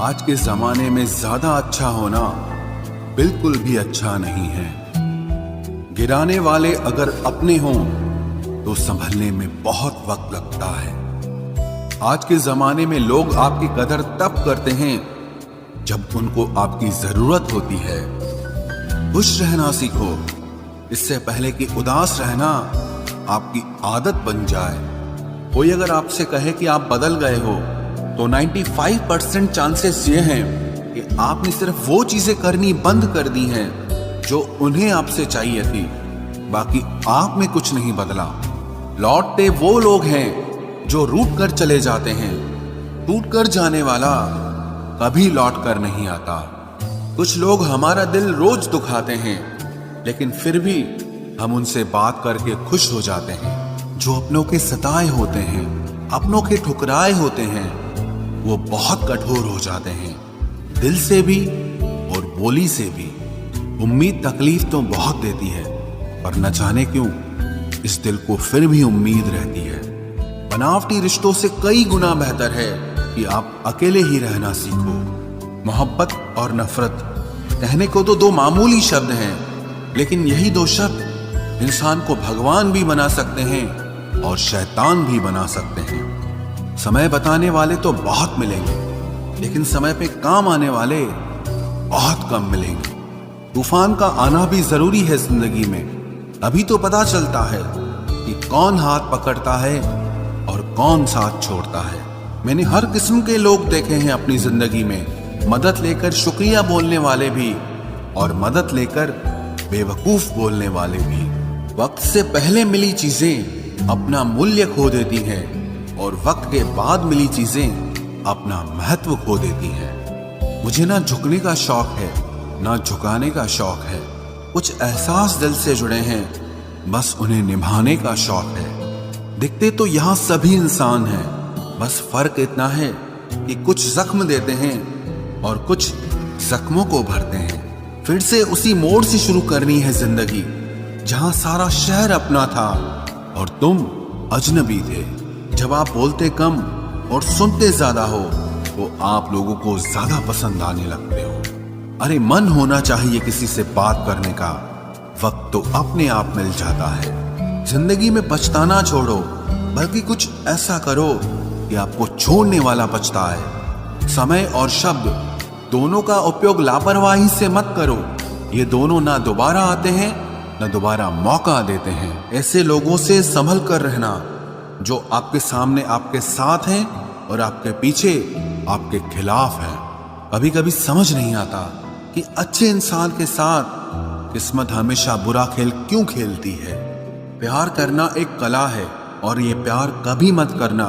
आज के जमाने में ज्यादा अच्छा होना बिल्कुल भी अच्छा नहीं है। गिराने वाले अगर अपने हों तो संभलने में बहुत वक्त लगता है। आज के जमाने में लोग आपकी कदर तब करते हैं जब उनको आपकी जरूरत होती है। खुश रहना सीखो, इससे पहले कि उदास रहना आपकी आदत बन जाए। कोई अगर आपसे कहे कि आप बदल गए हो तो 95% चांसेस ये हैं कि आपने सिर्फ वो चीजें करनी बंद कर दी हैं जो उन्हें आपसे चाहिए थी। बाकी आप में कुछ नहीं बदला। लौटते वो लोग हैं जो रूठ कर चले जाते हैं। टूट कर जाने वाला कभी लौट कर नहीं आता। कुछ लोग हमारा दिल रोज दुखाते हैं, लेकिन फिर भी हम उनसे बात करके खुश हो जाते हैं। जो अपनों के सताए होते हैं, अपनों के ठुकराए होते हैं, वो बहुत कठोर हो जाते हैं, दिल से भी और बोली से भी। उम्मीद तकलीफ तो बहुत देती है, पर न जाने क्यों इस दिल को फिर भी उम्मीद रहती है। बनावटी रिश्तों से कई गुना बेहतर है कि आप अकेले ही रहना सीखो। मोहब्बत और नफरत कहने को तो दो मामूली शब्द हैं, लेकिन यही दो शब्द इंसान को भगवान भी बना सकते हैं और शैतान भी बना सकते हैं। समय बताने वाले तो बहुत मिलेंगे, लेकिन समय पे काम आने वाले बहुत कम मिलेंगे। तूफान का आना भी जरूरी है जिंदगी में। अभी तो पता चलता है कि कौन हाथ पकड़ता है और कौन साथ छोड़ता है। मैंने हर किस्म के लोग देखे हैं अपनी जिंदगी में। मदद लेकर शुक्रिया बोलने वाले भी और मदद लेकर बेवकूफ बोलने वाले भी। वक्त से पहले मिली चीजें अपना मूल्य खो देती हैं और वक्त के बाद मिली चीजें अपना महत्व खो देती हैं। मुझे ना झुकने का शौक है, ना झुकाने का शौक है। कुछ एहसास दिल से जुड़े हैं, बस उन्हें निभाने का शौक है। दिखते तो यहाँ सभी इंसान हैं, बस फर्क इतना है कि कुछ जख्म देते हैं और कुछ जख्मों को भरते हैं। फिर से उसी मोड़ से शुरू करनी है जिंदगी, जहां सारा शहर अपना था और तुम अजनबी थे। जब आप बोलते कम और सुनते ज्यादा हो तो आप लोगों को ज्यादा पसंद आने लगते हो। अरे मन होना चाहिए किसी से बात करने का, वक्त तो अपने आप मिल जाता है। जिंदगी में पछताना छोड़ो, बल्कि कुछ ऐसा करो कि आपको छोड़ने वाला पछताए। समय और शब्द दोनों का उपयोग लापरवाही से मत करो। ये दोनों ना दोबारा आते हैं न दोबारा मौका देते हैं। ऐसे लोगों से संभल कर रहना जो आपके सामने आपके साथ हैं और आपके पीछे आपके खिलाफ हैं। कभी कभी समझ नहीं आता कि अच्छे इंसान के साथ किस्मत हमेशा बुरा खेल क्यों खेलती है। प्यार करना एक कला है और ये प्यार कभी मत करना,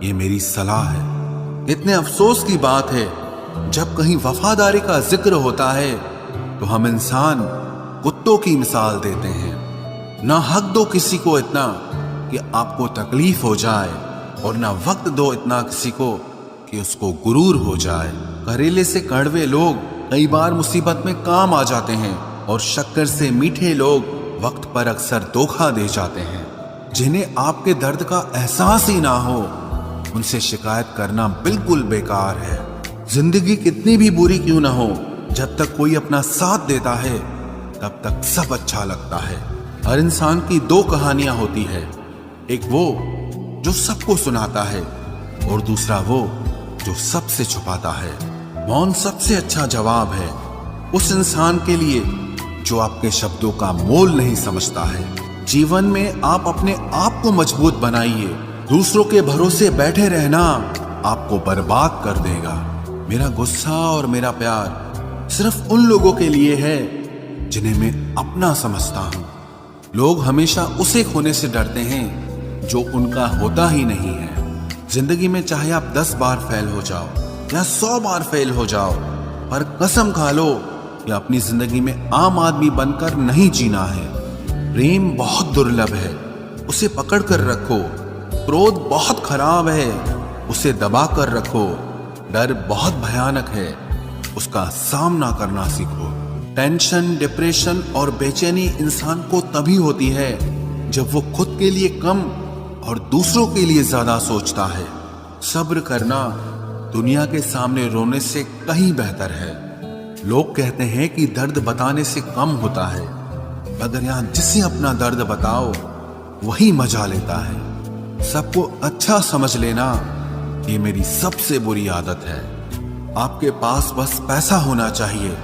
ये मेरी सलाह है। इतने अफसोस की बात है, जब कहीं वफादारी का जिक्र होता है तो हम इंसान कुत्तों की मिसाल देते हैं। ना हक दो किसी को इतना कि आपको तकलीफ हो जाए, और ना वक्त दो इतना किसी को कि उसको गुरूर हो जाए। करेले से कड़वे लोग कई बार मुसीबत में काम आ जाते हैं, और शक्कर से मीठे लोग वक्त पर अक्सर धोखा दे जाते हैं। जिन्हें आपके दर्द का एहसास ही ना हो, उनसे शिकायत करना बिल्कुल बेकार है। जिंदगी कितनी भी बुरी क्यों ना हो, जब तक कोई अपना साथ देता है तब तक सब अच्छा लगता है। हर इंसान की दो कहानियां होती है, एक वो जो सबको सुनाता है और दूसरा वो जो सबसे छुपाता है। मौन सबसे अच्छा जवाब है उस इंसान के लिए जो आपके शब्दों का मोल नहीं समझता है। जीवन में आप अपने आप को मजबूत बनाइए। दूसरों के भरोसे बैठे रहना आपको बर्बाद कर देगा। मेरा गुस्सा और मेरा प्यार सिर्फ उन लोगों के लिए है जिन्हें मैं अपना समझता हूं। लोग हमेशा उसे खोने से डरते हैं जो उनका होता ही नहीं है। जिंदगी में चाहे आप 10 बार फेल हो जाओ या 100 बार फेल हो जाओ, पर कसम खा लो कि अपनी जिंदगी में आम आदमी बनकर नहीं जीना है। प्रेम बहुत दुर्लभ है, उसे पकड़ कर रखो। क्रोध बहुत खराब है, उसे दबा कर रखो। डर बहुत भयानक है, उसका सामना करना सीखो। टेंशन, डिप्रेशन और बेचैनी इंसान को तभी होती है जब वो खुद के लिए कम और दूसरों के लिए ज्यादा सोचता है। सब्र करना दुनिया के सामने रोने से कहीं बेहतर है। लोग कहते हैं कि दर्द बताने से कम होता है, मगर यहां जिसे अपना दर्द बताओ वही मजा लेता है। सबको अच्छा समझ लेना ये मेरी सबसे बुरी आदत है। आपके पास बस पैसा होना चाहिए,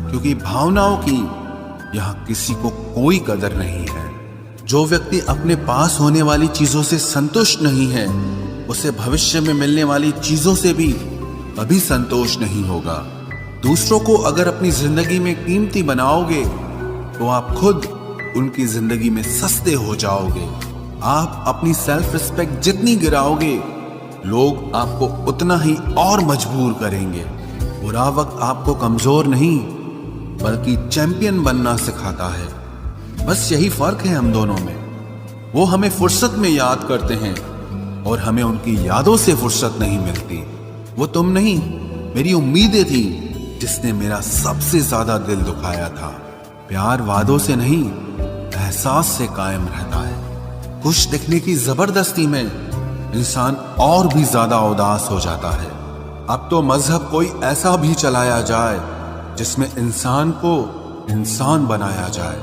क्योंकि भावनाओं की यहां किसी को कोई कदर नहीं है। जो व्यक्ति अपने पास होने वाली चीजों से संतुष्ट नहीं है, उसे भविष्य में मिलने वाली चीजों से भी कभी संतोष नहीं होगा। दूसरों को अगर अपनी जिंदगी में कीमती बनाओगे तो आप खुद उनकी जिंदगी में सस्ते हो जाओगे। आप अपनी सेल्फ रिस्पेक्ट जितनी गिराओगे, लोग आपको उतना ही और मजबूर करेंगे। बुरा वक्त आपको कमजोर नहीं बल्कि चैंपियन बनना सिखाता है। बस यही फर्क है हम दोनों में। वो हमें फुर्सत में याद करते हैं और हमें उनकी यादों से फुर्सत नहीं मिलती। वो तुम नहीं, मेरी उम्मीदें थी जिसने मेरा सबसे ज्यादा दिल दुखाया था। प्यार वादों से नहीं, एहसास से कायम रहता है। खुश दिखने की जबरदस्ती में इंसान और भी ज्यादा उदास हो जाता है। अब तो मजहब कोई ऐसा भी चलाया जाए जिसमें इंसान को इंसान बनाया जाए।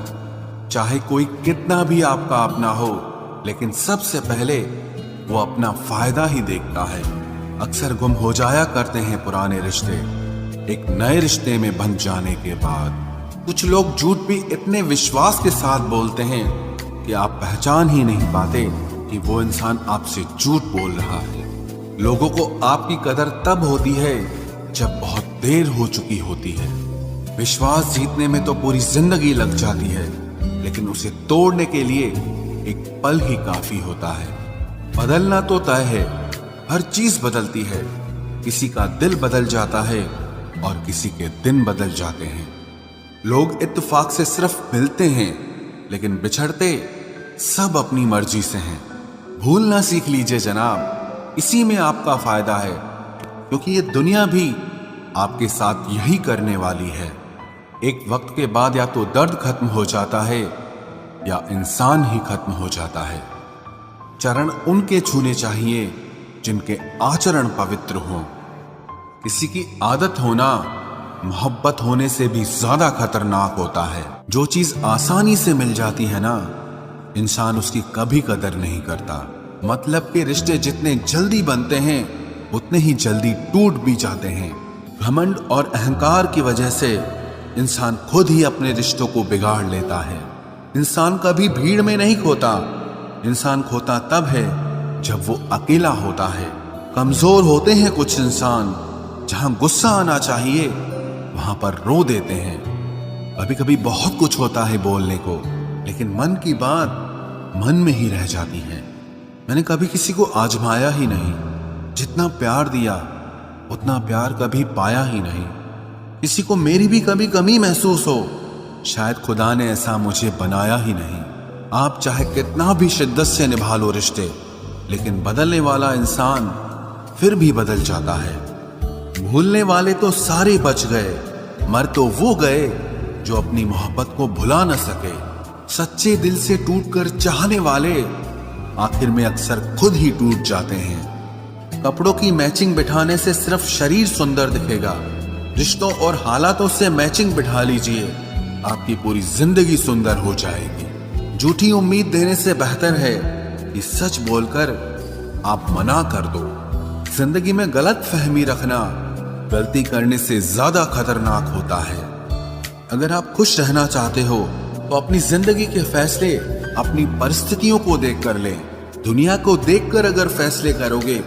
चाहे कोई कितना भी आपका अपना हो, लेकिन सबसे पहले वो अपना फायदा ही देखता है। अक्सर गुम हो जाया करते हैं पुराने रिश्ते एक नए रिश्ते में बंध जाने के बाद। कुछ लोग झूठ भी इतने विश्वास के साथ बोलते हैं कि आप पहचान ही नहीं पाते कि वो इंसान आपसे झूठ बोल रहा है। लोगों को आपकी कदर तब होती है जब बहुत देर हो चुकी होती है। विश्वास जीतने में तो पूरी जिंदगी लग जाती है, लेकिन उसे तोड़ने के लिए एक पल ही काफी होता है। बदलना तो तय है, हर चीज बदलती है। किसी का दिल बदल जाता है और किसी के दिन बदल जाते हैं। लोग इत्तेफाक से सिर्फ मिलते हैं, लेकिन बिछड़ते सब अपनी मर्जी से हैं। भूलना सीख लीजिए जनाब, इसी में आपका फायदा है, क्योंकि ये दुनिया भी आपके साथ यही करने वाली है। एक वक्त के बाद या तो दर्द खत्म हो जाता है या इंसान ही खत्म हो जाता है। चरण उनके छूने चाहिए जिनके आचरण पवित्र हों। किसी की आदत होना मोहब्बत होने से भी ज्यादा खतरनाक होता है। जो चीज आसानी से मिल जाती है ना, इंसान उसकी कभी कदर नहीं करता। मतलब के रिश्ते जितने जल्दी बनते हैं उतने ही जल्दी टूट भी जाते हैं। घमंड और अहंकार की वजह से इंसान खुद ही अपने रिश्तों को बिगाड़ लेता है। इंसान कभी भीड़ में नहीं खोता, इंसान खोता तब है जब वो अकेला होता है। कमजोर होते हैं कुछ इंसान, जहां गुस्सा आना चाहिए वहां पर रो देते हैं। कभी कभी बहुत कुछ होता है बोलने को, लेकिन मन की बात मन में ही रह जाती है। मैंने कभी किसी को आजमाया ही नहीं। जितना प्यार दिया उतना प्यार कभी पाया ही नहीं। किसी को मेरी भी कभी कमी महसूस हो, शायद खुदा ने ऐसा मुझे बनाया ही नहीं। आप चाहे कितना भी शिद्दत से निभा लो रिश्ते, लेकिन बदलने वाला इंसान फिर भी बदल जाता है। भूलने वाले तो सारे बच गए, मर तो वो गए जो अपनी मोहब्बत को भुला न सके। सच्चे दिल से टूटकर चाहने वाले आखिर में अक्सर खुद ही टूट जाते हैं। कपड़ों की मैचिंग बिठाने से सिर्फ शरीर सुंदर दिखेगा, रिश्तों और हालातों से मैचिंग बिठा लीजिए, आपकी पूरी जिंदगी सुंदर हो जाएगी। झूठी उम्मीद देने से बेहतर है कि सच बोलकर आप मना कर दो। जिंदगी में गलत फहमी रखना गलती करने से ज्यादा खतरनाक होता है। अगर आप खुश रहना चाहते हो तो अपनी जिंदगी के फैसले अपनी परिस्थितियों को देखकर लें। दुनिया को देखकर अगर फैसले करोगे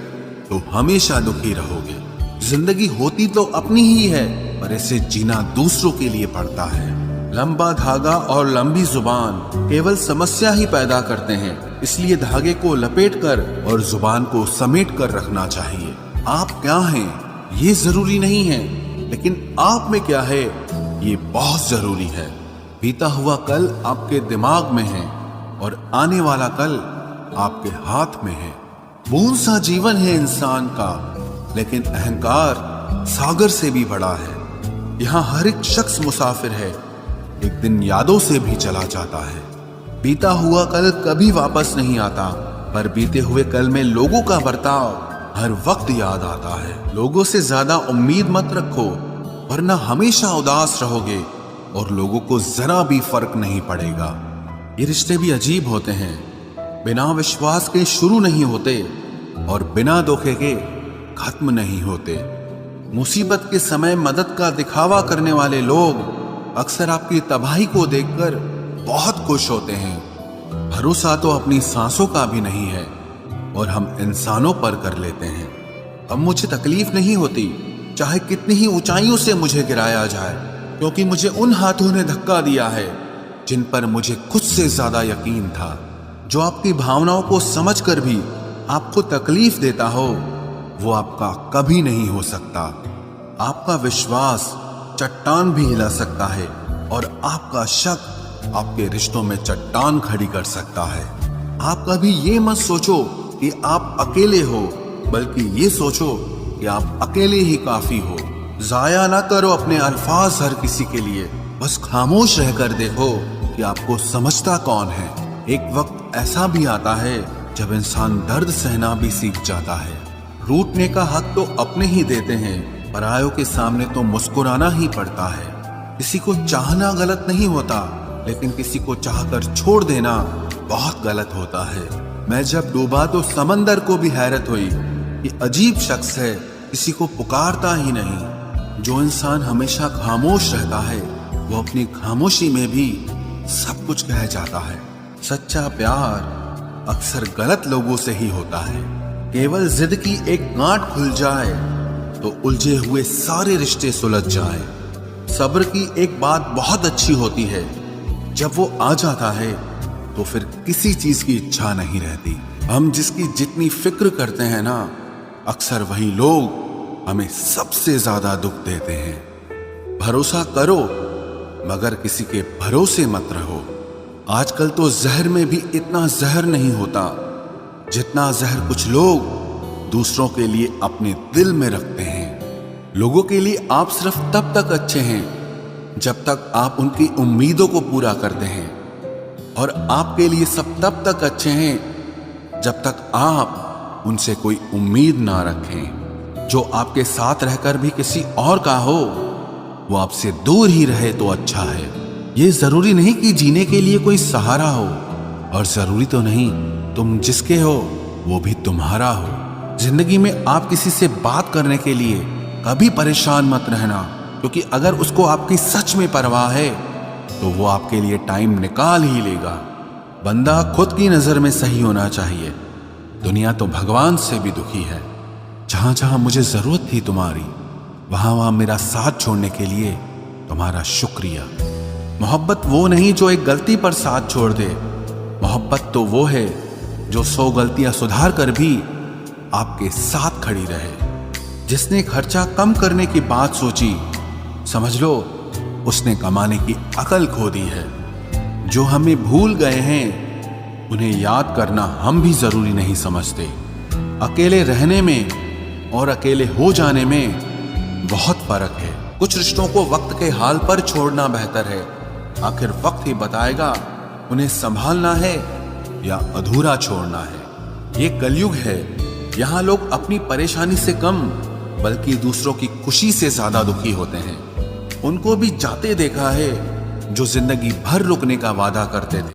तो हमेशा दुखी रहोगे। जिंदगी होती तो अपनी ही है, पर इसे जीना दूसरों के लिए पड़ता है। लंबा धागा और लंबी जुबान केवल समस्या ही पैदा करते हैं, इसलिए धागे को लपेटकर और जुबान को समेट कर रखना चाहिए। आप क्या हैं ये जरूरी नहीं है, लेकिन आप में क्या है ये बहुत जरूरी है। बीता हुआ कल आपके दिमाग में है और आने वाला कल आपके हाथ में है। बूंद सा जीवन है इंसान का, लेकिन अहंकार सागर से भी बड़ा है। यहाँ हर एक शख्स मुसाफिर है, एक दिन यादों से भी चला जाता है। बीता हुआ कल कभी वापस नहीं आता, पर बीते हुए कल में लोगों का बर्ताव हर वक्त याद आता है। लोगों से ज्यादा उम्मीद मत रखो, वरना हमेशा उदास रहोगे और लोगों को जरा भी फर्क नहीं पड़ेगा। ये रिश्ते भी अजीब होते हैं, बिना विश्वास के शुरू नहीं होते और बिना धोखे के खत्म नहीं होते। मुसीबत के समय मदद का दिखावा करने वाले लोग अक्सर आपकी तबाही को देखकर बहुत खुश होते हैं। भरोसा तो अपनी सांसों का भी नहीं है और हम इंसानों पर कर लेते हैं। अब मुझे तकलीफ नहीं होती चाहे कितनी ही ऊंचाइयों से मुझे गिराया जाए, क्योंकि मुझे उन हाथों ने धक्का दिया है जिन पर मुझे खुद से ज्यादा यकीन था। जो आपकी भावनाओं को समझकर भी आपको तकलीफ देता हो, वो आपका कभी नहीं हो सकता। आपका विश्वास चट्टान भी हिला सकता है और आपका शक आपके रिश्तों में चट्टान खड़ी कर सकता है। आप कभी ये मत सोचो कि आप अकेले हो, बल्कि ये सोचो कि आप अकेले ही काफी हो। जाया ना करो अपने अल्फाज हर किसी के लिए, बस खामोश रहकर देखो कि आपको समझता कौन है। एक वक्त ऐसा भी आता है जब इंसान दर्द सहना भी सीख जाता है। रूठने का हक तो अपने ही देते हैं, परायों के सामने तो मुस्कुराना ही पड़ता है। किसी को चाहना गलत नहीं होता, लेकिन किसी को चाहकर छोड़ देना बहुत गलत होता है। मैं जब डूबा तो समंदर को भी हैरत हुई कि अजीब शख्स है, किसी को पुकारता ही नहीं। जो इंसान हमेशा खामोश रहता है, वो अपनी खामोशी में भी सब कुछ कह जाता है। सच्चा प्यार अक्सर गलत लोगों से ही होता है। केवल जिद की एक गांठ खुल जाए तो उलझे हुए सारे रिश्ते सुलझ जाएं। सब्र की एक बात बहुत अच्छी होती है, जब वो आ जाता है तो फिर किसी चीज की इच्छा नहीं रहती। हम जिसकी जितनी फिक्र करते हैं ना, अक्सर वही लोग हमें सबसे ज्यादा दुख देते हैं। भरोसा करो, मगर किसी के भरोसे मत रहो। आजकल तो जहर में भी इतना जहर नहीं होता जितना जहर कुछ लोग दूसरों के लिए अपने दिल में रखते हैं। लोगों के लिए आप सिर्फ तब तक अच्छे हैं जब तक आप उनकी उम्मीदों को पूरा करते हैं, और आपके लिए सब तब तक अच्छे हैं जब तक आप उनसे कोई उम्मीद ना रखें। जो आपके साथ रहकर भी किसी और का हो, वो आपसे दूर ही रहे तो अच्छा है। ये जरूरी नहीं कि जीने के लिए कोई सहारा हो, और जरूरी तो नहीं तुम जिसके हो वो भी तुम्हारा हो। जिंदगी में आप किसी से बात करने के लिए कभी परेशान मत रहना, क्योंकि अगर उसको आपकी सच में परवाह है तो वो आपके लिए टाइम निकाल ही लेगा। बंदा खुद की नजर में सही होना चाहिए। दुनिया तो भगवान से भी दुखी है। जहां जहां मुझे जरूरत थी तुम्हारी, वहां वहां मेरा साथ छोड़ने के लिए तुम्हारा शुक्रिया। मोहब्बत वो नहीं जो एक गलती पर साथ छोड़ दे। मोहब्बत तो वो है जो 100 गलतियां सुधार कर भी आपके साथ खड़ी रहे। जिसने खर्चा कम करने की बात सोची, समझ लो उसने कमाने की अकल खो दी है। जो हमें भूल गए हैं, उन्हें याद करना हम भी जरूरी नहीं समझते। अकेले रहने में और अकेले हो जाने में बहुत फर्क है। कुछ रिश्तों को वक्त के हाल पर छोड़ना बेहतर है। आखिर वक्त ही बताएगा उन्हें संभालना है या अधूरा छोड़ना है। ये कलयुग है, यहाँ लोग अपनी परेशानी से कम बल्कि दूसरों की खुशी से ज्यादा दुखी होते हैं। उनको भी जाते देखा है जो जिंदगी भर रुकने का वादा करते थे।